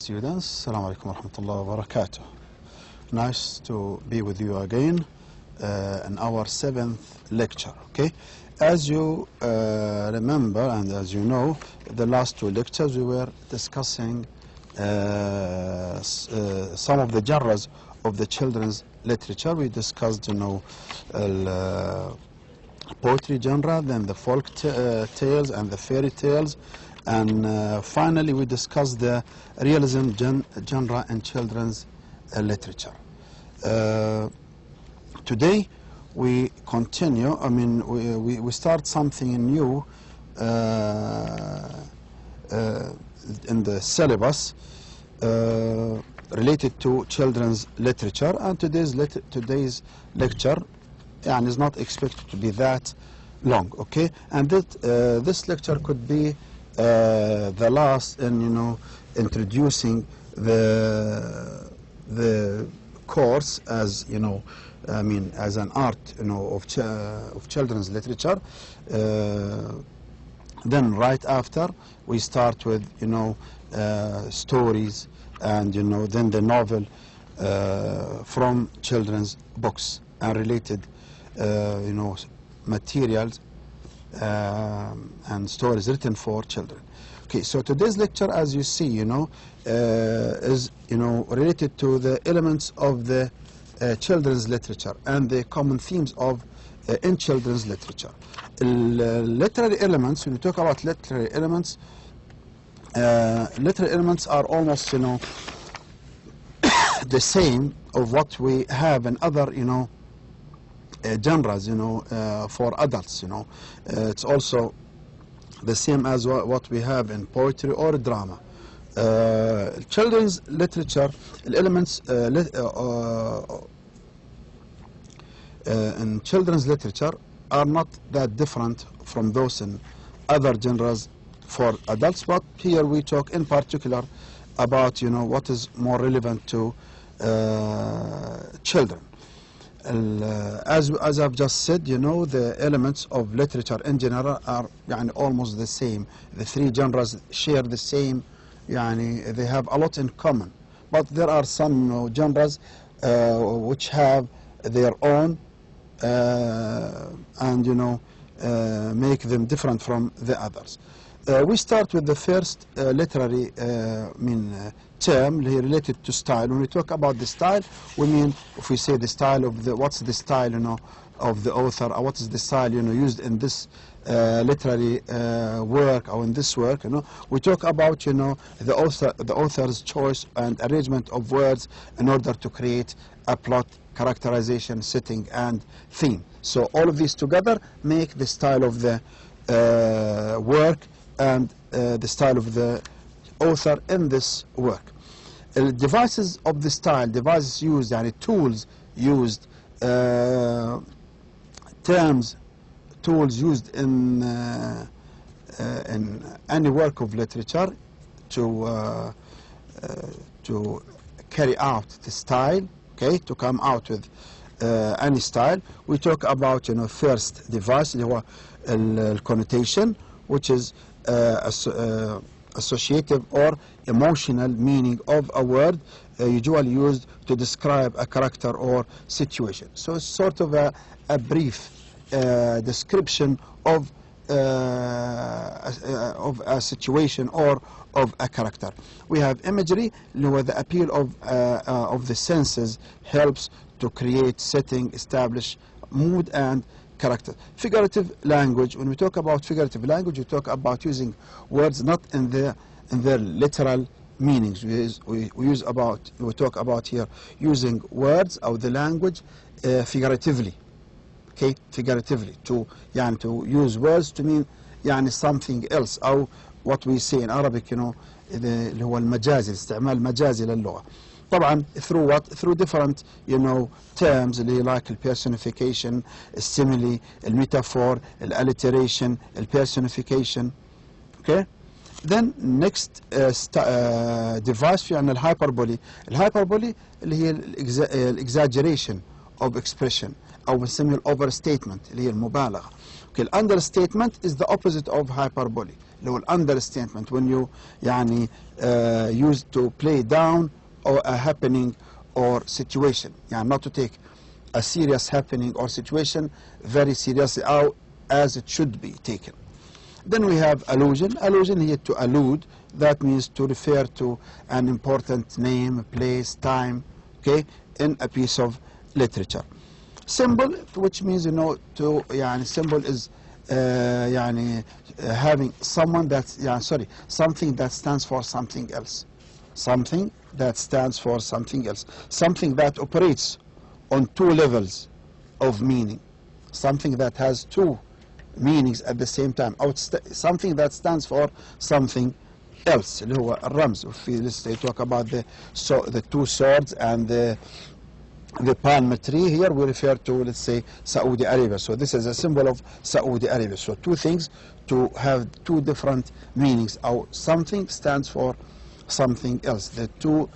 Students, Assalamu alaikum wa rahmatullahi wa barakatuh. Nice to be with you again in our 7th lecture. Okay, as you remember and as you know, the last 2 lectures we were discussing some of the genres of the children's literature. We discussed, poetry genre, then the folk tales and the fairy tales, and finally we discussed the realism genre in children's literature. Today we continue, we start something new in the syllabus related to children's literature, and today's lecture is not expected to be that long, okay? And this lecture could be the last in introducing the course as as an art of children's literature. Then right after we start with stories and then the novel from children's books and related materials and stories written for children. Okay, so today's lecture, as you see, is related to the elements of the children's literature and the common themes of in children's literature. Literary elements. When we talk about literary elements are almost the same of what we have in other genres for adults. It's also the same as what we have in poetry or drama. Children's literature, elements in children's literature are not that different from those in other genres for adults, but here we talk in particular about what is more relevant to children. As I've just said, the elements of literature in general are almost the same. The 3 genres share the same, they have a lot in common. But there are some genres which have their own and make them different from the others. We start with the first literary term related to style. When we talk about the style, we mean, if we say the style of what's the style of the author, or what is the style used in this literary work or in this work. We talk about the author's choice and arrangement of words in order to create a plot, characterization, setting, and theme. So all of these together make the style of the work and the style of the author in this work. Devices of the style, devices used, tools used, terms, tools used in any work of literature to carry out the style, okay, to come out with any style. We talk about first device, connotation, which is associative or emotional meaning of a word, usually used to describe a character or situation. So it's sort of a brief description of a situation or of a character. We have imagery, where the appeal of the senses helps to create setting, establish mood and character. Figurative language. When we talk about figurative language, we talk about using words not in their literal meanings. We talk about here using words or the language figuratively. Okay, figuratively, to use words to mean something else, or what we say in Arabic اللي هو المجازي، استعمال مجازي للغة. طبعا through what? Through different terms like personification, simile, metaphor, alliteration, personification. Okay. Then next device في عندنا الهايبربولي. الهايبربولي اللي هي exaggeration of expression، أو بنسميه overstatement اللي هي المبالغة. Okay, understatement is the opposite of hyperbole. اللي هو understatement when you يعني used to play down or a happening or situation يعني not to take a serious happening or situation very seriously or as it should be taken. Then we have allusion. Allusion here to allude, that means to refer to an important name, place, time, okay, in a piece of literature. Symbol, which means, you know, to يعني symbol is يعني having someone that's something that stands for something else. Something that stands for something else. Something that operates on two levels of meaning. Something that has two meanings at the same time. Or something that stands for something else. اللي هو الرمز. Let's say talk about the two swords and the palm tree. Here we refer to, let's say, Saudi Arabia. So this is a symbol of Saudi Arabia. So two things to have two different meanings. Or something stands for something else. The two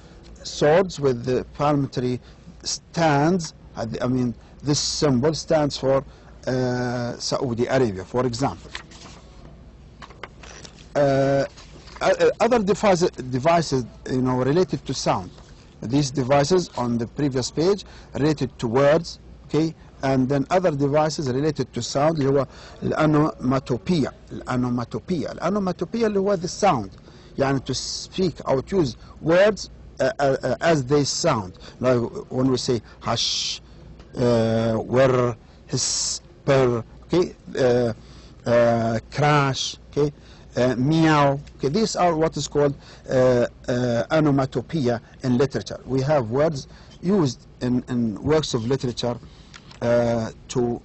swords with the palm tree stands, I mean, this symbol stands for Saudi Arabia, for example. Other devices, you know, related to sound. These devices on the previous page related to words, okay, and then other devices related to sound اللي هو الأنوماتوبيا. الأنوماتوبيا اللي هو the sound, يعني to speak or to use words as they sound. Like when we say hush, whir, hiss, purr, okay, crash, okay, meow. Okay, these are what is called onomatopoeia in literature. We have words used in works of literature to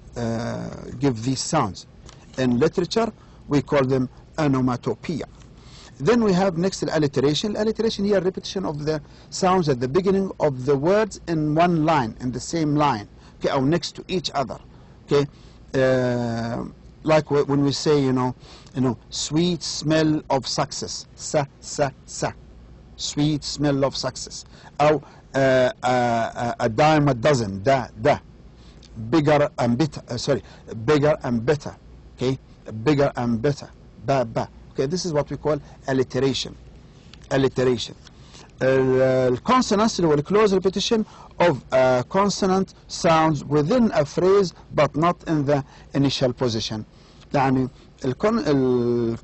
give these sounds. In literature, we call them onomatopoeia. Then we have next alliteration. Alliteration here, repetition of the sounds at the beginning of the words in one line, in the same line, okay, or next to each other. Okay, like when we say, you know, sweet smell of success, sa, sweet smell of success. Or a dime a dozen, da, bigger and better, bigger and better, okay, bigger and better, ba. Okay, this is what we call alliteration. Alliteration. Consonants, the close repetition of consonant sounds within a phrase but not in the initial position. يعني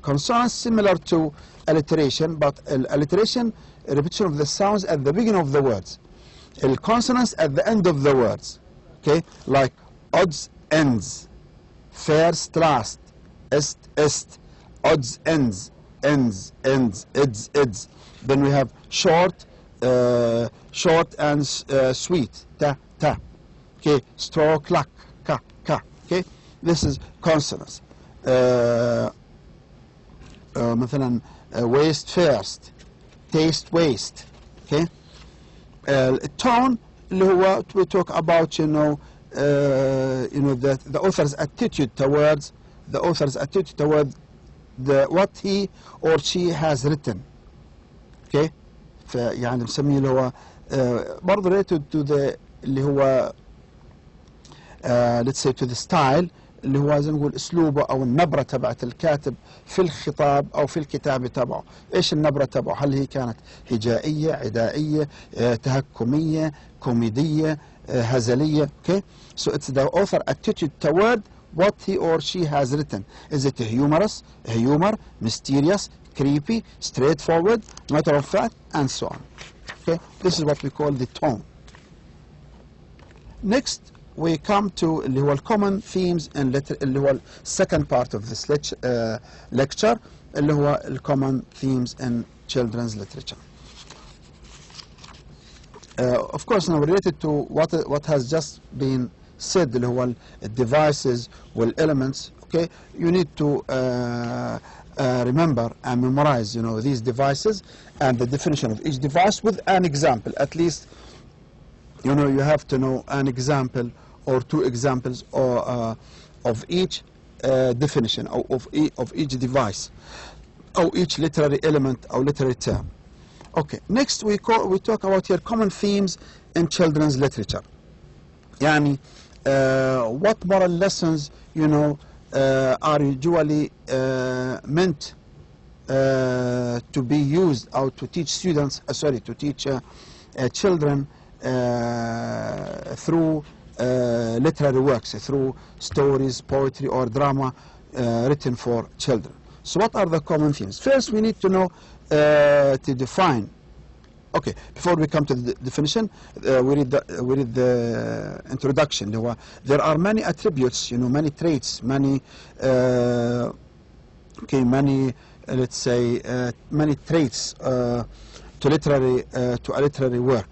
consonants similar to alliteration, but alliteration, repetition of the sounds at the beginning of the words. Consonants at the end of the words. Okay, like odds, ends, first, last, est, odds, ends, ids. Then we have short and sweet, ta. Okay, stroke, luck, ka. Okay, this is consonants. مثلا waste, first, taste, waste. Okay, tone اللي هو we talk about, the author's attitude towards what he or she has written. Okay, فيعني بنسميه اللي هو برضه related to the اللي هو let's say to the style اللي هو زي ما نقول اسلوبه او النبره تبعت الكاتب في الخطاب او في الكتابه تبعه. ايش النبره تبعه؟ هل هي كانت هجائيه، عدائيه، تهكميه، كوميديه، هزليه؟ Okay, so it's the author attitude toward what he or she has written. Is it humorous, humor, mysterious, creepy, straightforward, matter of fact, and so on. Okay, this is what we call the tone. Next, we come to اللي هو common themes in اللي هو second part of this lecture اللي هو common themes in children's literature. Of course, now related to what has just been said اللي هو devices والelements. Okay, you need to remember and memorize, these devices and the definition of each device with an example. At least, you have to know an example or two examples of each definition of each device or each literary element or literary term. Okay, next we talk about here common themes in children's literature. Yani, what moral lessons are usually meant to be used or to teach students, to teach children through literary works, through stories, poetry, or drama written for children. So what are the common themes? First, we need to know to define. Okay, before we come to the definition, we read the introduction. There are many attributes, many traits, many let's say many traits to a literary work.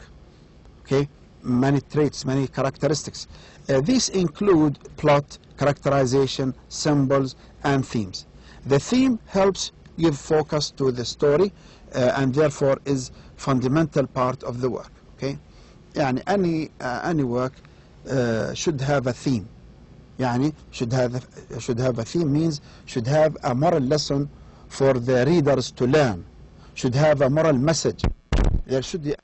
Okay, many traits, many characteristics. These include plot, characterization, symbols, and themes. The theme helps give focus to the story and therefore is fundamental part of the work. Okay, يعني any work should have a theme. يعني should have a theme means should have a moral lesson for the readers to learn. Should have a moral message. There should be